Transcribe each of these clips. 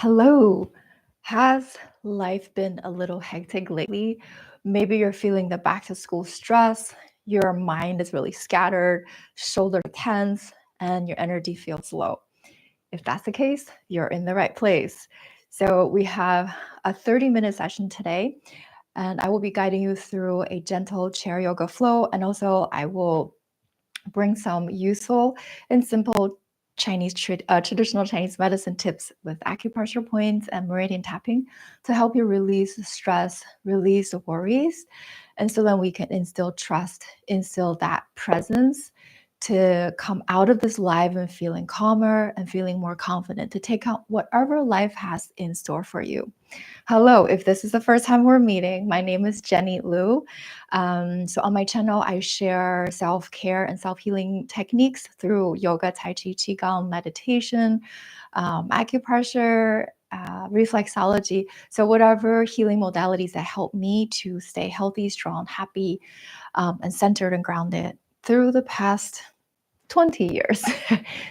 Hello. Has life been a little hectic lately? Maybe you're feeling the back to school stress, your mind is really scattered, shoulder tense, and your energy feels low. If that's the case, you're in the right place. So, we have a 30-minute session today, and I will be guiding you through a gentle chair yoga flow. And also, I will bring some useful and simple traditional Chinese medicine tips with acupressure points and meridian tapping to help you release the stress, release the worries, and so then we can instill trust, instill that presence to come out of this life and feeling calmer and feeling more confident to take on whatever life has in store for you. Hello, if this is the first time we're meeting, my name is Jenny Liu. So on my channel, I share self-care and self-healing techniques through yoga, tai chi, qigong, meditation, acupressure, reflexology. So whatever healing modalities that help me to stay healthy, strong, happy, and centered and grounded through the past 20 years,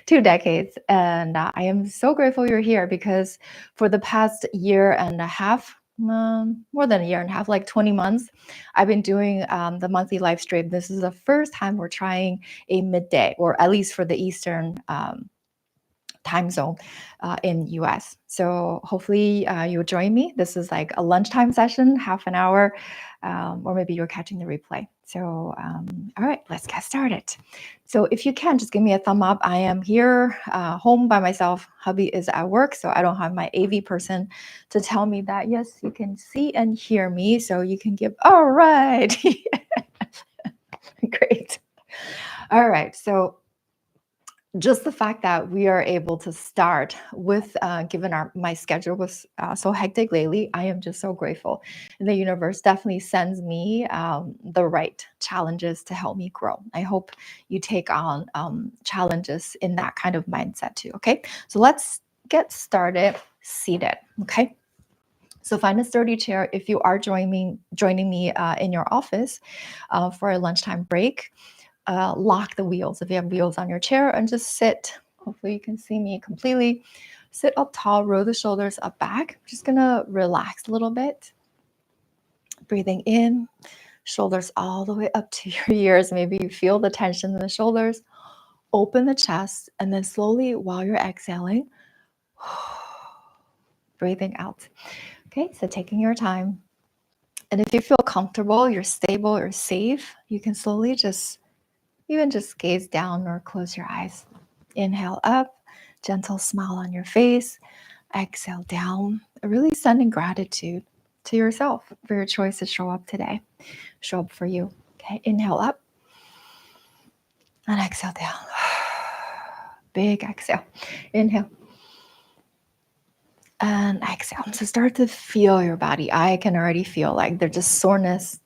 2 decades. And I am so grateful you're here because for the past year and a half, more than a year and a half, like 20 months, I've been doing the monthly live stream. This is the first time we're trying a midday, or at least for the Eastern time zone in US. So hopefully you'll join me. This is like a lunchtime session, half an hour, or maybe you're catching the replay. So, all right, let's get started. So if you can, just give me a thumb up. I am here home by myself. Hubby is at work, so I don't have my AV person to tell me that, yes, you can see and hear me. So you can give, all right. Great. All right, so just the fact that we are able to start with, given my schedule was so hectic lately, I am just so grateful. And the universe definitely sends me the right challenges to help me grow. I hope you take on challenges in that kind of mindset too. Okay, so let's get started seated. Okay. So find a sturdy chair if you are joining me in your office for a lunchtime break. Lock the wheels if you have wheels on your chair and just sit. Hopefully you can see me completely. Sit up tall, roll the shoulders up back. Just gonna relax a little bit. Breathing in, shoulders all the way up to your ears. Maybe you feel the tension in the shoulders. Open the chest, and then slowly, while you're exhaling, breathing out. Okay, so taking your time. And if you feel comfortable, you're stable, you're safe, you can slowly just gaze down or close your eyes. Inhale up, gentle smile on your face. Exhale down, really sending gratitude to yourself for your choice to show up today. Show up for you. Okay, inhale up and exhale down. Big exhale. Inhale and exhale. So start to feel your body. I can already feel like there's just soreness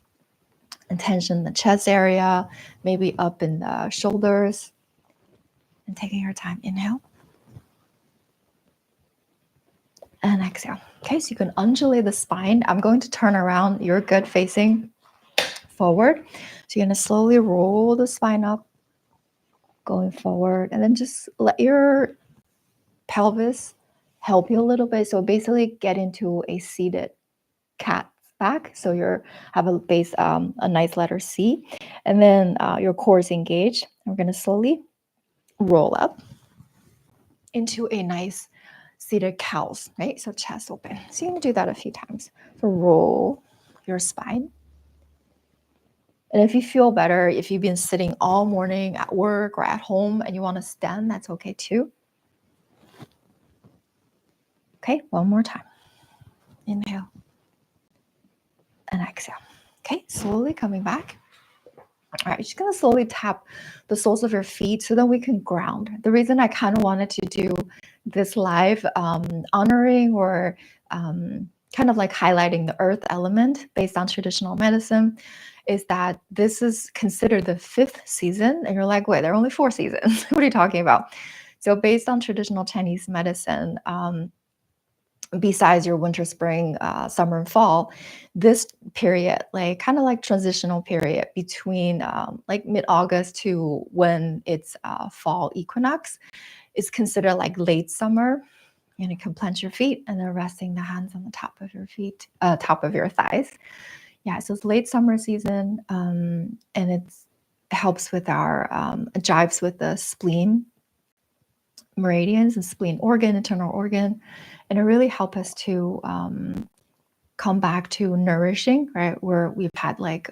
and tension in the chest area, maybe up in the shoulders. And taking your time, inhale and exhale. Okay, so you can undulate the spine. I'm going to turn around. You're good facing forward. So you're going to slowly roll the spine up, going forward, and then just let your pelvis help you a little bit. So basically get into a seated cat's back. So you have a base, a nice letter C, and then your core is engaged. We're going to slowly roll up into a nice seated cows, right? So chest open. So you're gonna do that a few times. So roll your spine. And if you feel better, if you've been sitting all morning at work or at home and you want to stand, that's okay too. Okay, one more time. Inhale and exhale. Okay, slowly coming back. All right, you're just gonna slowly tap the soles of your feet so that we can ground. The reason I kind of wanted to do this live, honoring or kind of like highlighting the earth element based on traditional medicine, is that this is considered the 5th season. And you're like, wait, there are only 4 seasons. What are you talking about? So based on traditional Chinese medicine, besides your winter, spring, summer, and fall, this period, like kind of like transitional period between like mid-August to when it's fall equinox, is considered like late summer, And you can plant your feet and then resting the hands on the top of your feet, top of your thighs. Yeah, so it's late summer season, and it helps with our jives with the spleen meridians and spleen organ, internal organ, and it really helps us to come back to nourishing, right? Where we've had like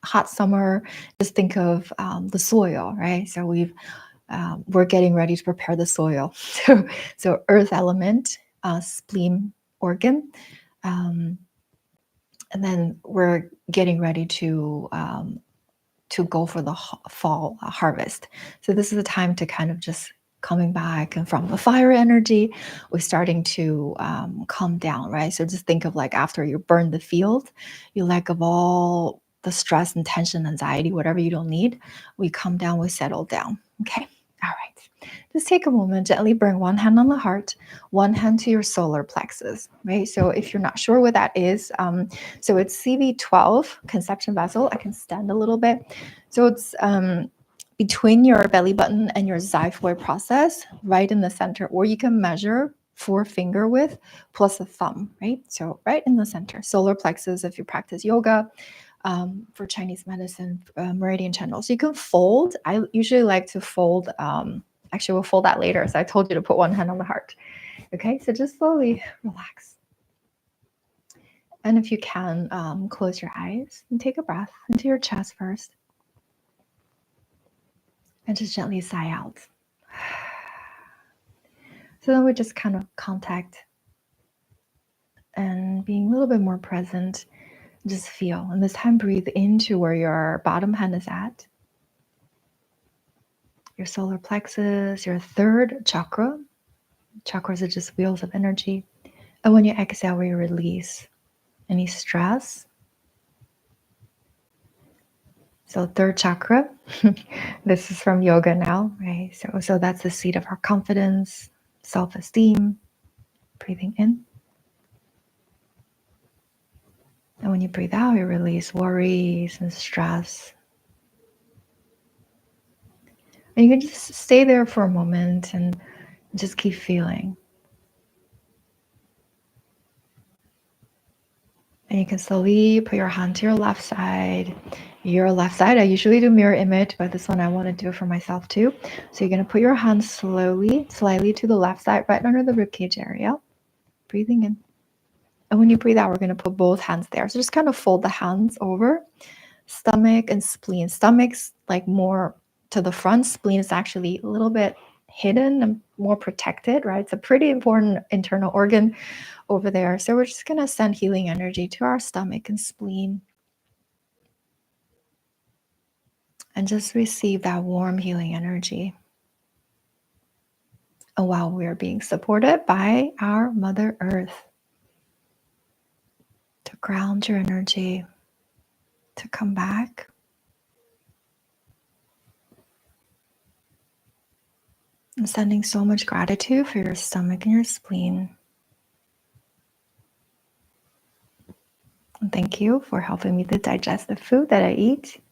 hot summer. Just think of the soil, right? So we're getting ready to prepare the soil. So earth element, spleen organ, and then we're getting ready to go for the fall harvest. So this is a time to kind of just coming back, and from the fire energy, we're starting to calm down, right? So just think of like after you burn the field, you let go of all the stress and tension, anxiety, whatever you don't need. We come down, we settle down. Okay. All right. Just take a moment, gently bring one hand on the heart, one hand to your solar plexus, right? So if you're not sure what that is, so it's CV12, conception vessel. I can stand a little bit. So it's between your belly button and your xiphoid process, right in the center, or you can measure 4-finger width plus a thumb, right? So right in the center, solar plexus if you practice yoga. For Chinese medicine, meridian channel. So you can fold. I usually like to fold. Actually, we'll fold that later. So I told you to put one hand on the heart. Okay, so just slowly relax. And if you can, close your eyes and take a breath into your chest first. And just gently sigh out. So then we just kind of contact and being a little bit more present. Just feel. And this time breathe into where your bottom hand is at. Your solar plexus, your third chakra. Chakras are just wheels of energy. And when you exhale, we release any stress. So third chakra, this is from yoga now, right? So that's the seat of our confidence, self-esteem. Breathing in. And when you breathe out, you release worries and stress. And you can just stay there for a moment and just keep feeling. And you can slowly put your hand to your left side. Your left side, I usually do mirror image, but this one I want to do it for myself too. So you're going to put your hand slightly to the left side, right under the ribcage area. Breathing in. And when you breathe out, we're going to put both hands there. So just kind of fold the hands over. Stomach and spleen. Stomach's like more to the front. Spleen is actually a little bit hidden and more protected, right? It's a pretty important internal organ over there. So we're just going to send healing energy to our stomach and spleen. And just receive that warm healing energy. And while we're being supported by our Mother Earth, to ground your energy, to come back. I'm sending so much gratitude for your stomach and your spleen. And thank you for helping me to digest the food that I eat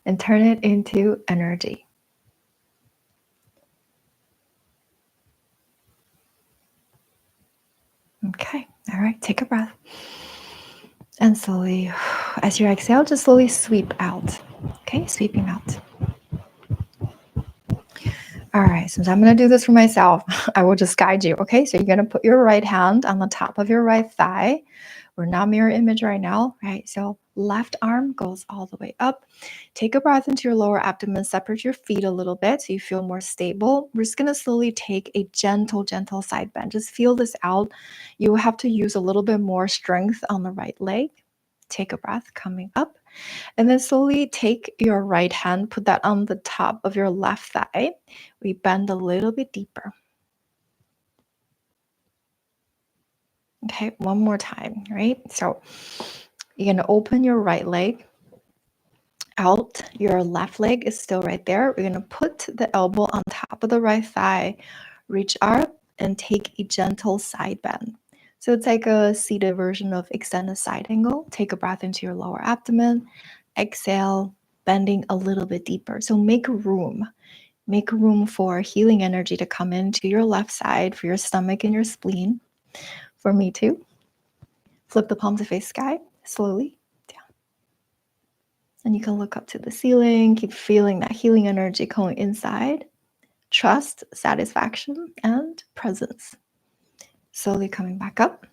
and turn it into energy. Okay, all right, take a breath. And slowly, as you exhale, just slowly sweep out. Okay, sweeping out. All right, since I'm going to do this for myself, I will just guide you. Okay, so you're going to put your right hand on the top of your right thigh. We're not mirror image right now, right? So left arm goes all the way up. Take a breath into your lower abdomen, separate your feet a little bit so you feel more stable. We're just going to slowly take a gentle side bend. Just feel this out. You have to use a little bit more strength on the right leg. Take a breath, coming up. And then slowly take your right hand, put that on the top of your left thigh. We bend a little bit deeper. Okay, one more time, right? So you're going to open your right leg out. Your left leg is still right there. We're going to put the elbow on top of the right thigh, reach up and take a gentle side bend. So it's like a seated version of extended side angle. Take a breath into your lower abdomen. Exhale, bending a little bit deeper. So make room Make room for healing energy to come into your left side for your stomach and your spleen. For me too. Flip the palm to face sky, slowly down. And you can look up to the ceiling, keep feeling that healing energy going inside. Trust, satisfaction, and presence. Slowly coming back up.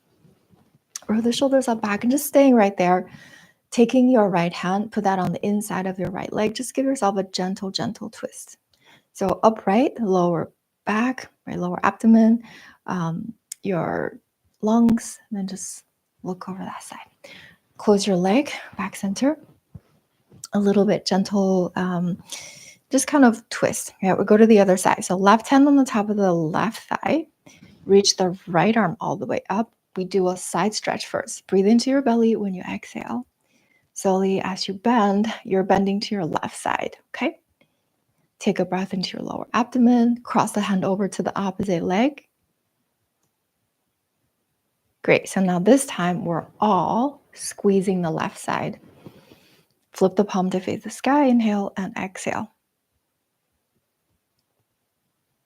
Roll the shoulders up back and just staying right there. Taking your right hand, put that on the inside of your right leg. Just give yourself a gentle, gentle twist. So upright, lower back, right, lower abdomen, your lungs, and then just look over that side. Close your leg, back center. A little bit gentle, just kind of twist. Yeah, we'll go to the other side. So left hand on the top of the left thigh. Reach the right arm all the way up. We do a side stretch first. Breathe into your belly when you exhale. Slowly, as you bend, you're bending to your left side, okay? Take a breath into your lower abdomen. Cross the hand over to the opposite leg. Great. So now this time, we're all squeezing the left side. Flip the palm to face the sky. Inhale and exhale.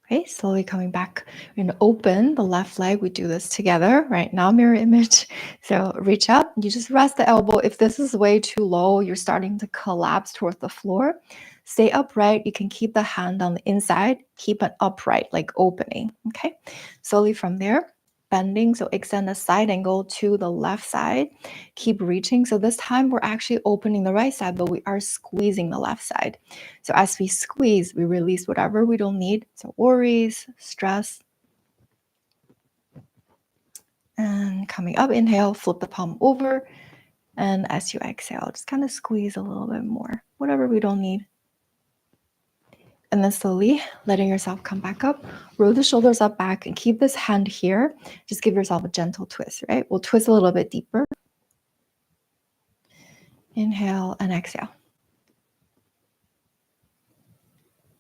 Okay, slowly coming back. We're gonna open the left leg. We do this together, right? Now mirror image. So reach up, you just rest the elbow. If this is way too low, you're starting to collapse towards the floor. Stay upright. You can keep the hand on the inside. Keep it upright, like opening, okay? Slowly from there, bending. So extend the side angle to the left side. Keep reaching. So this time we're actually opening the right side, but we are squeezing the left side. So as we squeeze, we release whatever we don't need. So worries, stress. And coming up, inhale, flip the palm over. And as you exhale, just kind of squeeze a little bit more, whatever we don't need. And then slowly letting yourself come back up, roll the shoulders up back and keep this hand here. Just give yourself a gentle twist, right? We'll twist a little bit deeper. Inhale and exhale.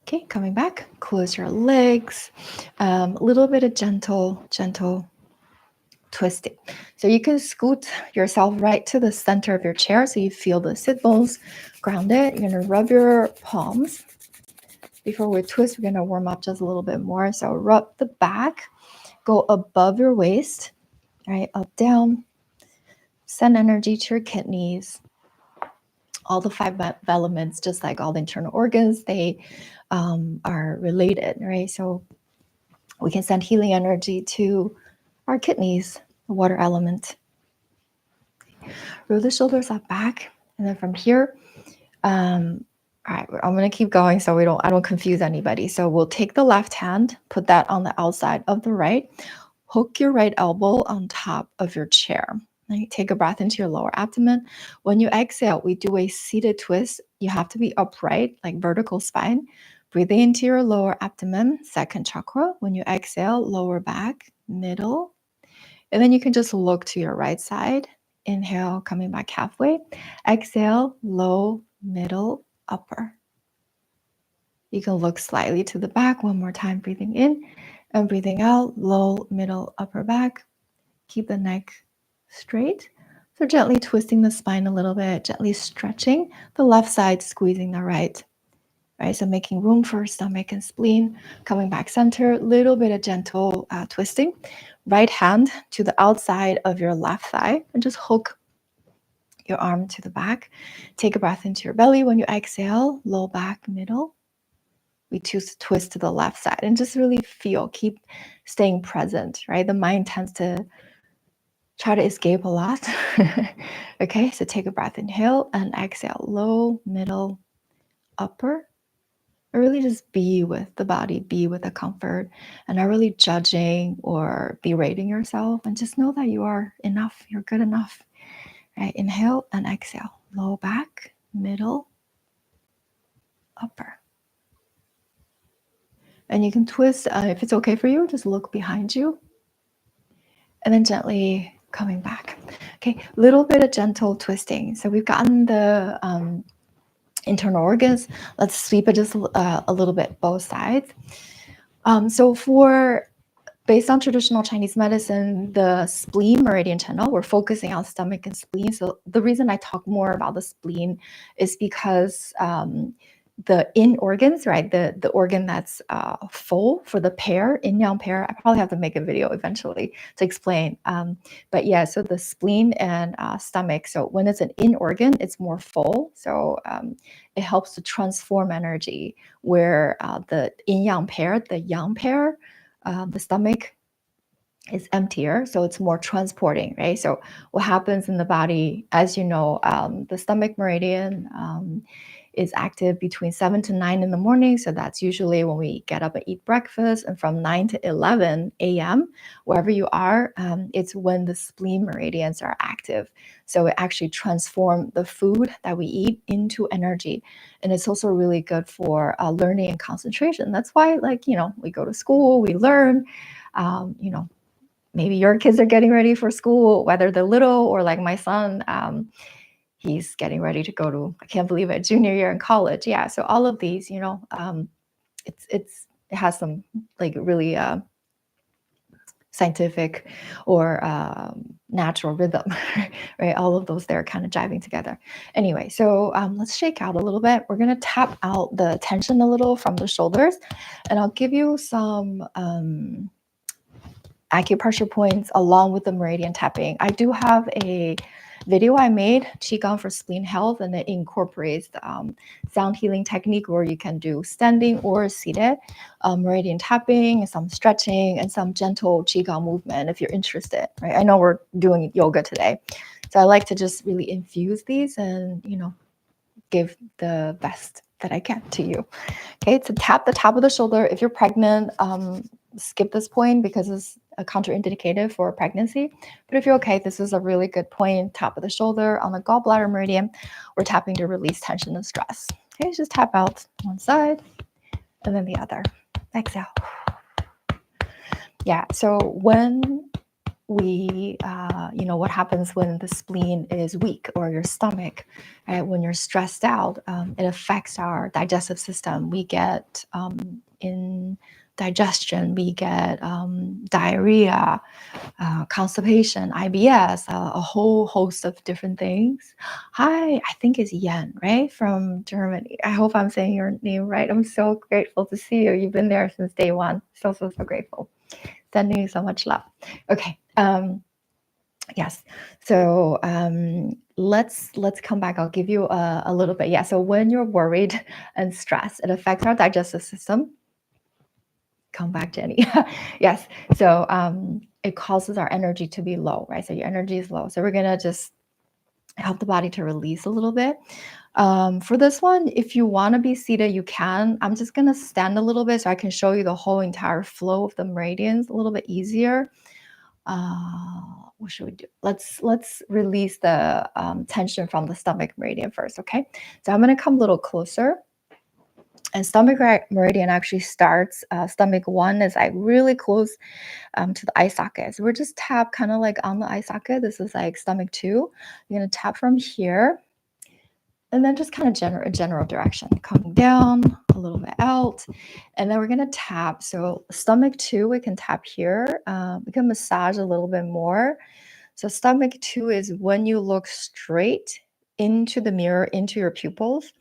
Okay, coming back, close your legs. A little bit of gentle twisting. So you can scoot yourself right to the center of your chair so you feel the sit bones grounded. You're gonna rub your palms. Before we twist, we're gonna warm up just a little bit more. So rub the back, go above your waist, right, up, down. Send energy to your kidneys. All the 5 elements, just like all the internal organs, they are related, right? So we can send healing energy to our kidneys, the water element. Roll the shoulders up back, and then from here, all right, I'm going to keep going so I don't confuse anybody. So we'll take the left hand, put that on the outside of the right, hook your right elbow on top of your chair. Right? Take a breath into your lower abdomen. When you exhale, we do a seated twist. You have to be upright, like vertical spine. Breathing into your lower abdomen, second chakra. When you exhale, lower back, middle. And then you can just look to your right side. Inhale, coming back halfway. Exhale, low, middle, upper. You can look slightly to the back one more time, breathing in and breathing out, low, middle, upper back. Keep the neck straight. So gently twisting the spine a little bit, gently stretching the left side, squeezing the right. Right, so making room for stomach and spleen, coming back center, little bit of gentle twisting. Right hand to the outside of your left thigh and just hook your arm to the back. Take a breath into your belly. When you exhale, low back, middle. We choose to twist to the left side and just really feel, keep staying present, right? The mind tends to try to escape a lot. Okay, so take a breath, inhale and exhale, low, middle, upper. Or really just be with the body, be with the comfort, and not really judging or berating yourself. And just know that you are enough, you're good enough. Right, inhale and exhale, low back, middle, upper. And you can twist, if it's okay for you, just look behind you. And then gently coming back. Okay, little bit of gentle twisting. So we've gotten the internal organs. Let's sweep it just a little bit, both sides. Based on traditional Chinese medicine, the spleen meridian channel, we're focusing on stomach and spleen. So the reason I talk more about the spleen is because the in organs, right? The organ that's full for the pair, yin yang pair. I probably have to make a video eventually to explain. But yeah, so the spleen and stomach. So when it's an in organ, it's more full. So it helps to transform energy. Where the yin yang pair, the yang pair, the stomach is emptier, so it's more transporting, right? So what happens in the body, as you know, the stomach meridian is active between 7 to 9 in the morning. So that's usually when we get up and eat breakfast. And from 9 to 11 a.m., wherever you are, it's when the spleen meridians are active. So it actually transforms the food that we eat into energy. And it's also really good for learning and concentration. That's why, like, we go to school, we learn, maybe your kids are getting ready for school, whether they're little or like my son, he's getting ready to go to, I can't believe it, junior year in college. Yeah. So all of these, it has some like really scientific or natural rhythm, right? All of those, they're kind of jiving together. Anyway, so let's shake out a little bit. We're going to tap out the tension a little from the shoulders, and I'll give you some acupressure points along with the meridian tapping. I do have a video I made, Qigong for Spleen Health, and it incorporates sound healing technique where you can do standing or seated, meridian tapping, some stretching, and some gentle Qigong movement if you're interested, right? I know we're doing yoga today, so I like to just really infuse these and, give the best that I can to you. Okay, to tap the top of the shoulder. If you're pregnant, skip this point because it's contraindicated for pregnancy. But if you're okay, this is a really good point. Top of the shoulder on the gallbladder meridian. We're tapping to release tension and stress. Okay, just tap out one side and then the other. Exhale. Yeah, so when we, what happens when the spleen is weak or your stomach, right? When you're stressed out, it affects our digestive system. We get indigestion, we get diarrhea, constipation, IBS, a whole host of different things. Hi, I think it's Yen, right? From Germany. I hope I'm saying your name right. I'm so grateful to see you. You've been there since day one. So grateful. Sending you so much love. Okay. Yes. So let's come back. I'll give you a little bit. Yeah. So when you're worried and stressed, it affects our digestive system. Come back, Jenny. Yes. So it causes our energy to be low, right? So your energy is low. So we're gonna just help the body to release a little bit. For this one, if you want to be seated, you can. I'm just gonna stand a little bit so I can show you the whole entire flow of the meridians a little bit easier. What should we do? Let's release the tension from the stomach meridian first, okay? So I'm going to come a little closer. And stomach meridian actually starts, stomach 1 is like really close to the eye socket. So we're just tap kind of like on the eye socket. This is like stomach 2. You're going to tap from here. And then just kind of general direction, coming down a little bit out. And then we're going to tap. So stomach 2, we can tap here. We can massage a little bit more. So stomach 2 is when you look straight into the mirror, into your pupils.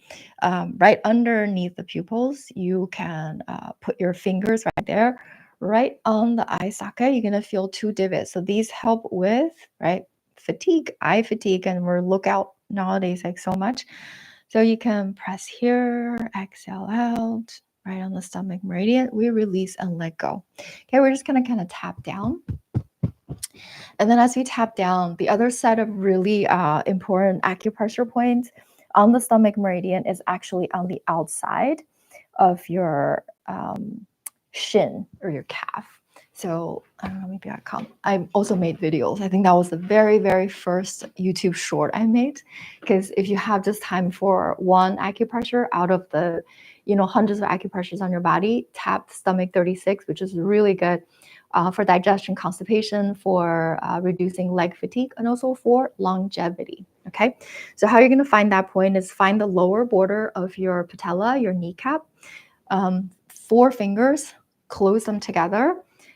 Right underneath the pupils, you can put your fingers right there, right on the eye socket. You're going to feel 2 divots. So these help with, right, fatigue, eye fatigue, and we're lookout nowadays like so much. So you can press here, exhale out, right on the stomach meridian. We release and let go. Okay, we're just gonna kind of tap down. And then as we tap down, the other set of really important acupressure points on the stomach meridian is actually on the outside of your shin or your calf. So I don't know, maybe I also made videos. I think that was the very, very first YouTube short I made. Because if you have just time for one acupressure out of the, hundreds of acupressures on your body, tap stomach 36, which is really good for digestion, constipation, for reducing leg fatigue, and also for longevity. Okay, so how you're going to find that point is find the lower border of your patella, your kneecap, 4 fingers, close them together,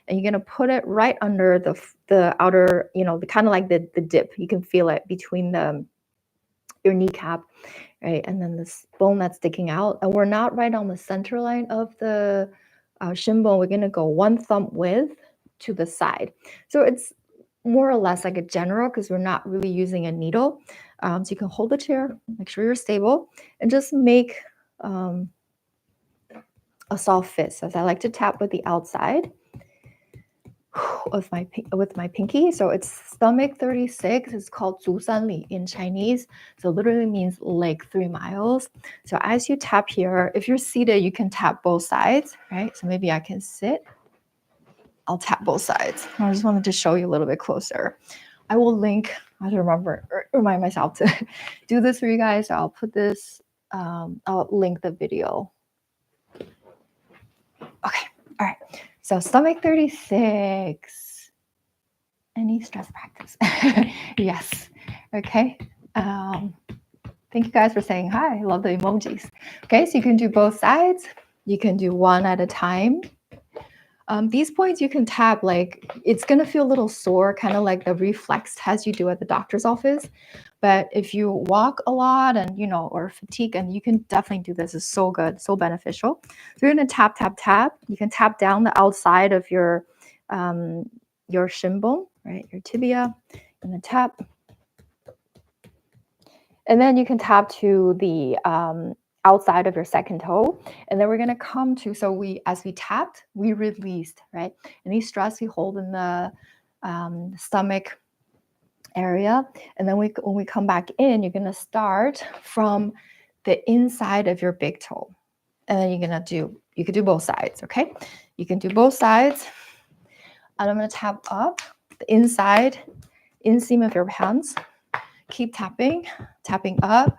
and you're going to put it right under the outer, the kind of like the dip. You can feel it between your kneecap right? And then this bone that's sticking out. And we're not right on the center line of the shin bone. We're going to go 1 thumb width to the side. So it's more or less like a general because we're not really using a needle. So you can hold the chair, make sure you're stable, and just make a soft fist. As I like to tap with the outside of my pinky. So it's stomach 36. It's called 足三里 in Chinese. So literally means like 3 miles. So as you tap here, if you're seated, you can tap both sides, right? So maybe I can sit. I'll tap both sides. I just wanted to show you a little bit closer. I will link, I have to remind myself to do this for you guys. So I'll put this, I'll link the video. Okay, all right. So stomach 36. Any stress practice? Yes. Okay. Thank you guys for saying hi. I love the emojis. Okay, so you can do both sides. You can do one at a time. These points you can tap, like it's going to feel a little sore, kind of like the reflex test you do at the doctor's office. But if you walk a lot and, or fatigue, and you can definitely do this. It's so good, so beneficial. So you're going to tap, tap, tap. You can tap down the outside of your shin bone, right? Your tibia, and then tap. And then you can tap to the outside of your second toe. And then we're going to come to, as we tapped, we released, right? Any stress we hold in the stomach area. And then when we come back in, you're going to start from the inside of your big toe. And then you can do both sides, okay? You can do both sides. And I'm going to tap up the inside, inseam of your hands. Keep tapping up.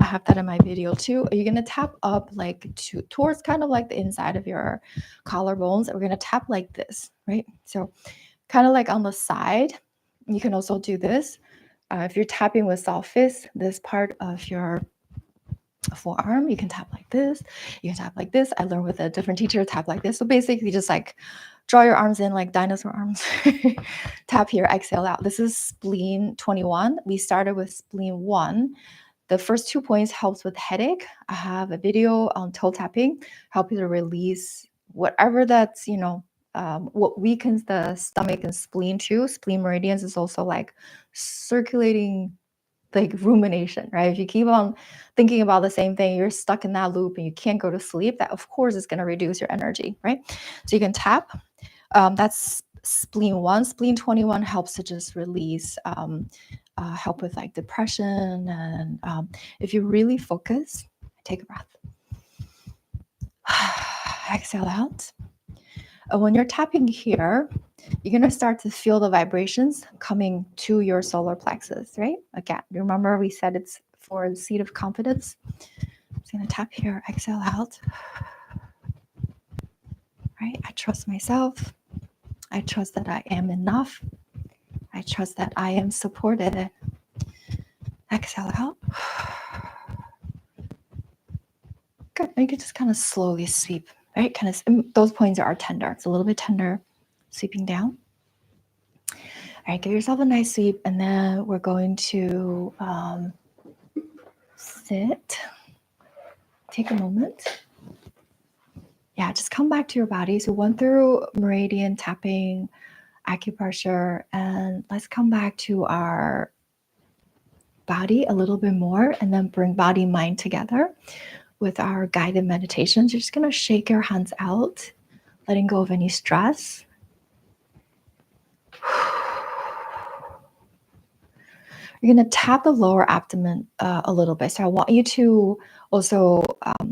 I have that in my video too. You're going to tap up like towards kind of like the inside of your collarbones. And we're going to tap like this, right? So kind of like on the side. You can also do this. If you're tapping with soft fist, this part of your forearm, you can tap like this. You can tap like this. I learned with a different teacher, tap like this. So basically just like draw your arms in like dinosaur arms. Tap here, exhale out. This is spleen 21. We started with spleen 1. The first 2 points helps with headache. I have a video on toe tapping, help you to release whatever that's, what weakens the stomach and spleen too. Spleen meridians is also like circulating, like rumination, right? If you keep on thinking about the same thing, you're stuck in that loop and you can't go to sleep. That of course is going to reduce your energy, right? So you can tap. That's spleen 1. Spleen 21 helps to just release, help with like depression. And if you really focus, take a breath. Exhale out. When you're tapping here, you're going to start to feel the vibrations coming to your solar plexus, right? Again, remember we said it's for the seat of confidence. I'm just going to tap here, exhale out. Right? I trust myself. I trust that I am enough. I trust that I am supported. Exhale out. Good. You can just kind of slowly sweep, right? Kind of, those points are tender. It's a little bit tender, sweeping down. All right, give yourself a nice sweep, and then we're going to sit. Take a moment. Yeah, just come back to your body. So went through meridian tapping, acupressure, and let's come back to our body a little bit more, and then bring body mind together with our guided meditations. You're just going to shake your hands out, letting go of any stress. You're going to tap the lower abdomen a little bit. So I want you to also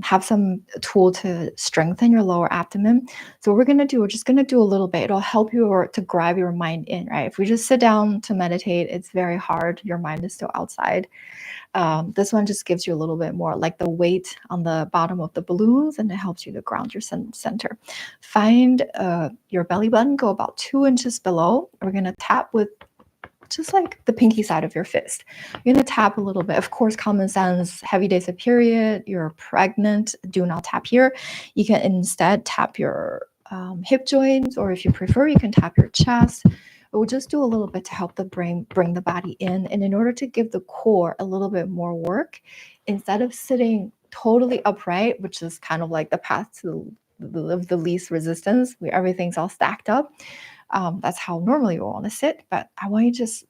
have some tool to strengthen your lower abdomen. So what we're going to do, we're just going to do a little bit. It'll help you to grab your mind in, right? If we just sit down to meditate, it's very hard. Your mind is still outside. This one just gives you a little bit more like the weight on the bottom of the balloons, and it helps you to ground your center. Find your belly button, go about 2 inches below. We're going to tap with just like the pinky side of your fist. You're going to tap a little bit. Of course, common sense, heavy days of period, you're pregnant, do not tap here. You can instead tap your hip joints, or if you prefer, you can tap your chest We'll just do a little bit to help the brain bring the body in. And in order to give the core a little bit more work, instead of sitting totally upright, which is kind of like the path to the least resistance, where everything's all stacked up, that's how normally you want to sit. But I want you to just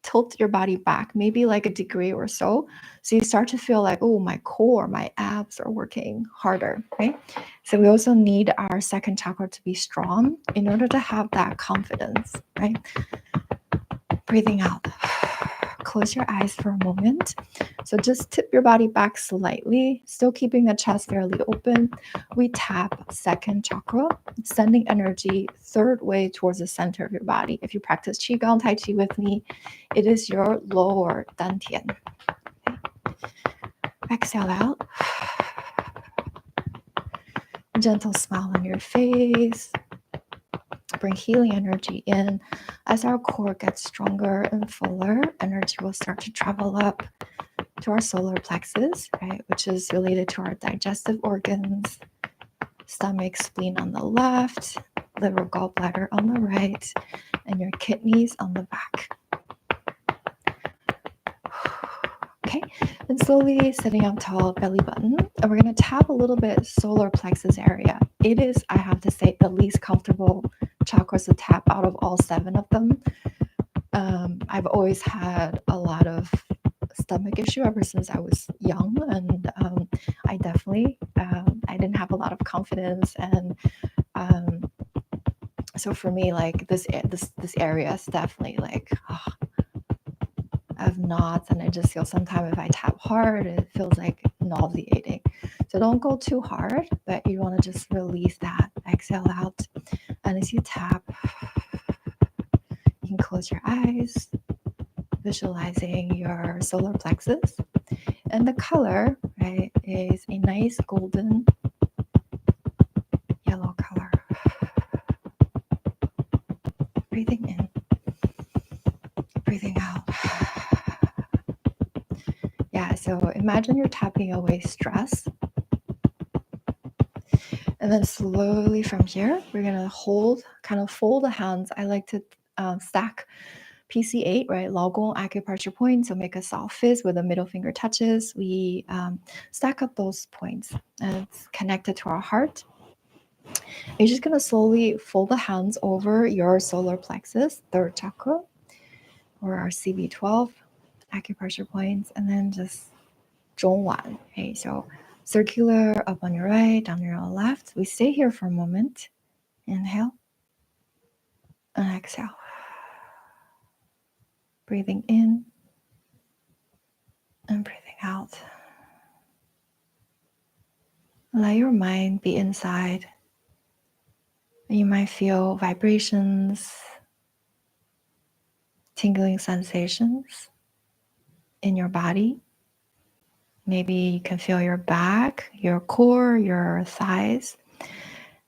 tilt your body back, maybe like a degree or so. So you start to feel like, oh, my core, my abs are working harder, right? So we also need our second chakra to be strong in order to have that confidence, right? Breathing out. Close your eyes for a moment. So just tip your body back slightly, still keeping the chest fairly open. We tap second chakra, sending energy third way towards the center of your body. If you practice Qigong Tai Chi with me, it is your lower dantian. Exhale out. Gentle smile on your face. Bring healing energy in. As our core gets stronger and fuller, energy will start to travel up to our solar plexus, right, which is related to our digestive organs, stomach, spleen on the left, liver, gallbladder on the right, and your kidneys on the back. Okay, and slowly sitting up tall, belly button, and we're going to tap a little bit solar plexus area. It is, I have to say, the least comfortable chakras to tap out of all 7 of them. I've always had a lot of stomach issue ever since I was young, and I definitely I didn't have a lot of confidence, and so for me, like this area is definitely like I have knots, and I just feel sometimes if I tap hard, it feels like nauseating. So don't go too hard, but you want to just release that. Exhale out, and as you tap, you can close your eyes, visualizing your solar plexus. And the color, right, is a nice golden yellow color. Breathing in, breathing out. Yeah, so imagine you're tapping away stress. And then slowly from here, we're going to kind of fold the hands. I like to stack PC8, right? Laogong acupressure points. So make a soft fist where the middle finger touches. We stack up those points, and it's connected to our heart. You're just going to slowly fold the hands over your solar plexus, third chakra, or our CB12 acupressure points, and then just 中脘. Okay, so circular up on your right, down your left. We stay here for a moment. Inhale and exhale. Breathing in and breathing out. Let your mind be inside. You might feel vibrations, tingling sensations in your body. Maybe you can feel your back, your core, your thighs,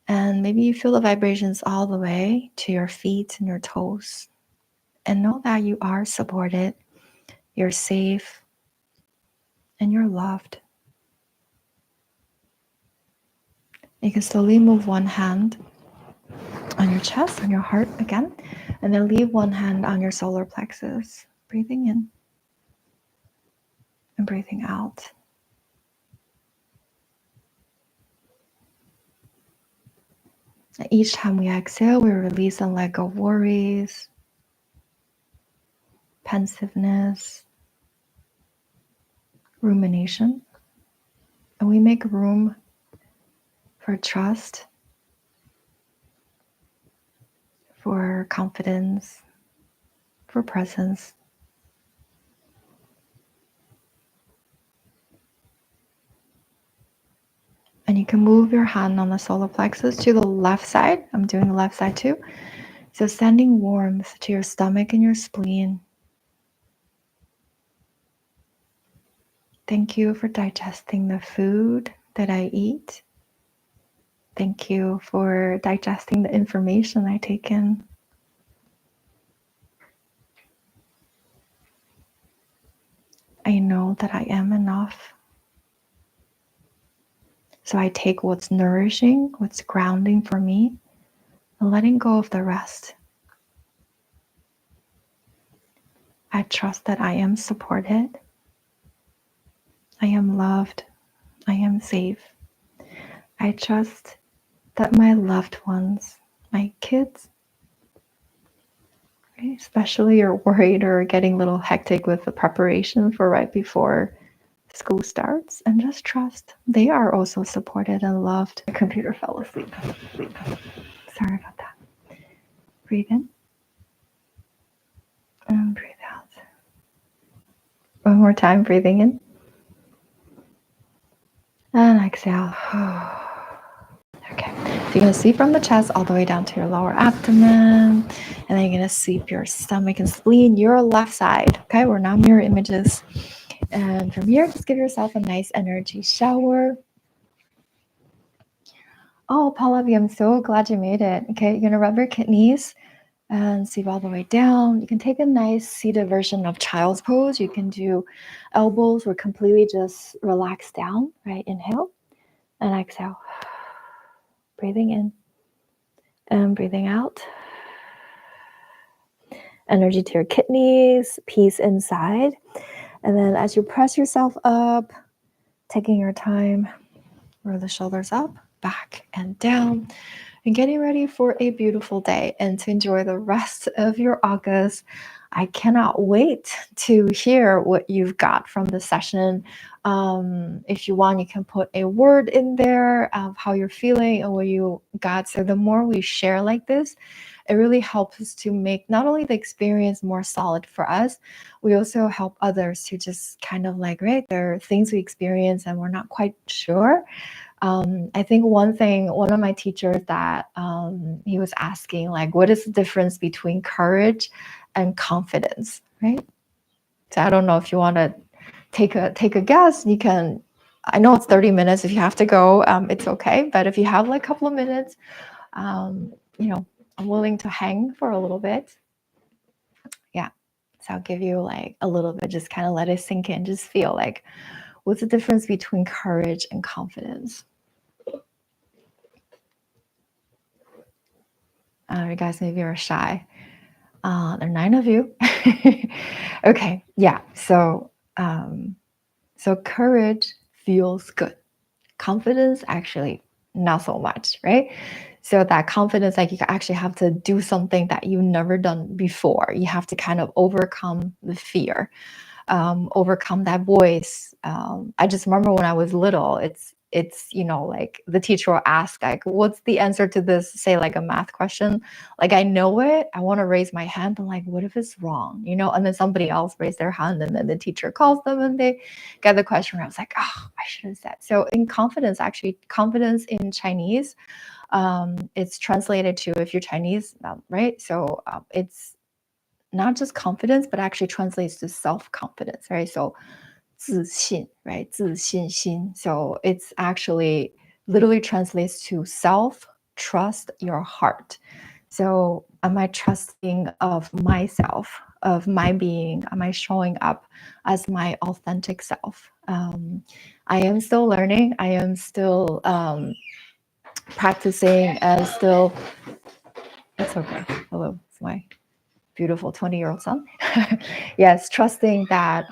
and maybe you feel the vibrations all the way to your feet and your toes. And know that you are supported, you're safe, and you're loved. You can slowly move one hand on your chest, on your heart again, and then leave one hand on your solar plexus. Breathing in and breathing out. And each time we exhale, we release and let go of worries, pensiveness, rumination, and we make room for trust, for confidence, for presence. And you can move your hand on the solar plexus to the left side. I'm doing the left side too. So sending warmth to your stomach and your spleen. Thank you for digesting the food that I eat. Thank you for digesting the information I take in. I know that I am enough. So I take what's nourishing, what's grounding for me, and letting go of the rest. I trust that I am supported. I am loved. I am safe. I trust that my loved ones, my kids, right, especially you're worried or getting a little hectic with the preparation for right before school starts, and just trust they are also supported and loved. The computer fell asleep. Sorry about that. Breathe in and breathe out. One more time, breathing in and exhale. Okay, so you're gonna sweep from the chest all the way down to your lower abdomen, and then you're gonna sweep your stomach and spleen, your left side. Okay, we're now mirror images. And from here, just give yourself a nice energy shower. Oh, Pallavi, I'm so glad you made it. Okay, you're gonna rub your kidneys and sweep all the way down. You can take a nice seated version of child's pose. You can do elbows or completely just relax down, right? Inhale and exhale. Breathing in and breathing out. Energy to your kidneys, peace inside. And then as you press yourself up, taking your time, roll the shoulders up, back and down, and getting ready for a beautiful day and to enjoy the rest of your August. I cannot wait to hear what you've got from the session. If you want, you can put a word in there of how you're feeling and what you got. So the more we share like this, it really helps us to make not only the experience more solid for us, we also help others to just kind of like, right, there are things we experience and we're not quite sure. I think one of my teachers that he was asking, like, what is the difference between courage and confidence, right? So I don't know if you want to take a guess. You can. I know it's 30 minutes. If you have to go, it's okay. But if you have like a couple of minutes, you know, I'm willing to hang for a little bit. Yeah. So I'll give you like a little bit, just kind of let it sink in, just feel like, what's the difference between courage and confidence? You guys maybe are shy. There are 9 of you. Okay, yeah. So courage feels good. Confidence, actually, not so much, right? So that confidence, like you actually have to do something that you've never done before. You have to kind of overcome the fear, overcome that voice. I just remember when I was little, it's like the teacher will ask like, what's the answer to this, say like a math question, like I know it, I want to raise my hand, but like what if it's wrong, and then somebody else raised their hand and then the teacher calls them and they get the question. I was like, oh, I should have said. So in confidence, actually confidence in Chinese, it's translated to, if you're Chinese, right? So it's not just confidence, but actually translates to self-confidence, right? So 自信, right? 自信心. So it's actually literally translates to self, trust your heart. So am I trusting of myself, of my being? Am I showing up as my authentic self? I am still learning. I am still practicing and still, it's okay. Hello, it's my beautiful 20-year-old son. Yes, trusting that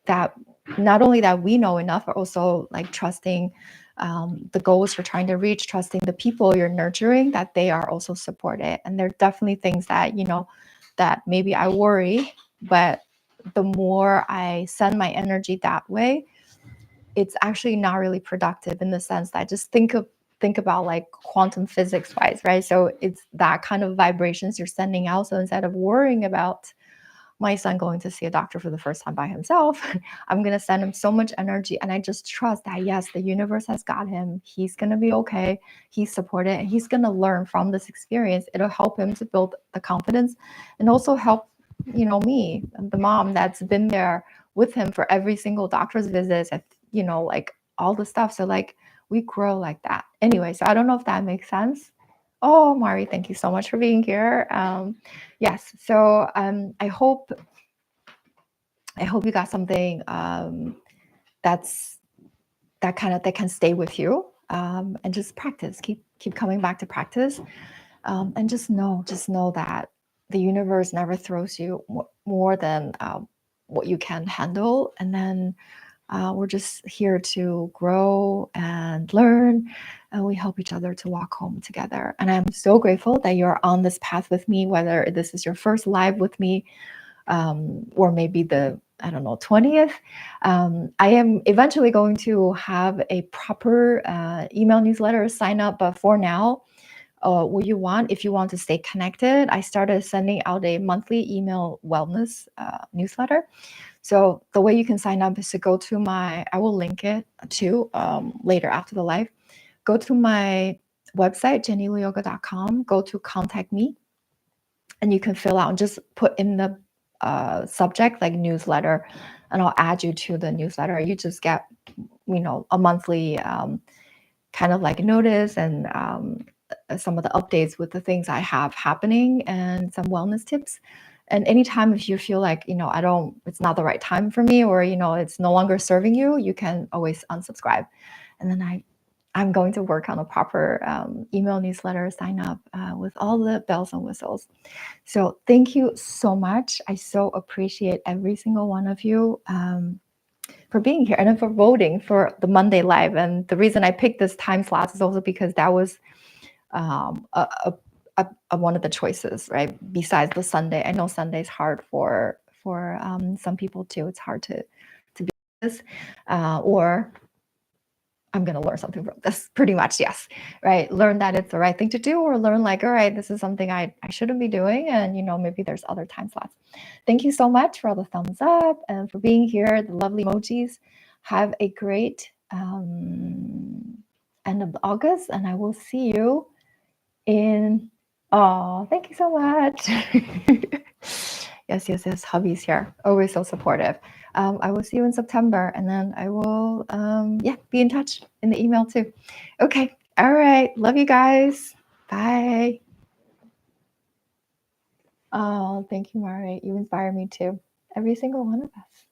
that not only that we know enough, but also like trusting the goals you're trying to reach, trusting the people you're nurturing, that they are also supported. And there are definitely things that that maybe I worry, but the more I send my energy that way, it's actually not really productive, in the sense that I just think about like quantum physics wise, right? So it's that kind of vibrations you're sending out. So instead of worrying about my son going to see a doctor for the first time by himself, I'm going to send him so much energy. And I just trust that, yes, the universe has got him. He's going to be okay. He's supported and he's going to learn from this experience. It'll help him to build the confidence and also help, me, the mom that's been there with him for every single doctor's visit, like all the stuff. So like we grow like that. Anyway, so I don't know if that makes sense. Oh, Mari, thank you so much for being here. Yes, so I hope you got something that can stay with you, and just practice. Keep coming back to practice, and just know that the universe never throws you more than what you can handle. And then we're just here to grow and learn, and we help each other to walk home together. And I'm so grateful that you're on this path with me, whether this is your first live with me, or maybe the, I don't know, 20th. I am eventually going to have a proper email newsletter sign up, but for now, what you want, if you want to stay connected, I started sending out a monthly email wellness newsletter. So the way you can sign up is to go to I will link it too later after the live. Go to my website, jennyluyoga.com, go to contact me, and you can fill out and just put in the subject like newsletter, and I'll add you to the newsletter. You just get, a monthly kind of like notice and some of the updates with the things I have happening and some wellness tips. And anytime if you feel like, it's not the right time for me, or, it's no longer serving you, you can always unsubscribe. And then I'm going to work on a proper email newsletter sign up with all the bells and whistles. So thank you so much. I so appreciate every single one of you for being here and for voting for the Monday live. And the reason I picked this time slot is also because that was one of the choices, right? Besides the Sunday, I know Sunday's hard for some people too. It's hard to be this, or I'm going to learn something from this. Pretty much, yes, right? Learn that it's the right thing to do, or learn like, all right, this is something I shouldn't be doing, and maybe there's other time slots. Thank you so much for all the thumbs up and for being here, the lovely emojis. Have a great end of August, and I will see you in, thank you so much. Yes, hubby's here, always so supportive. I will see you in September, and then I will be in touch in the email too. Okay, all right, love you guys, bye. Oh, thank you, Mari, you inspire me too, every single one of us.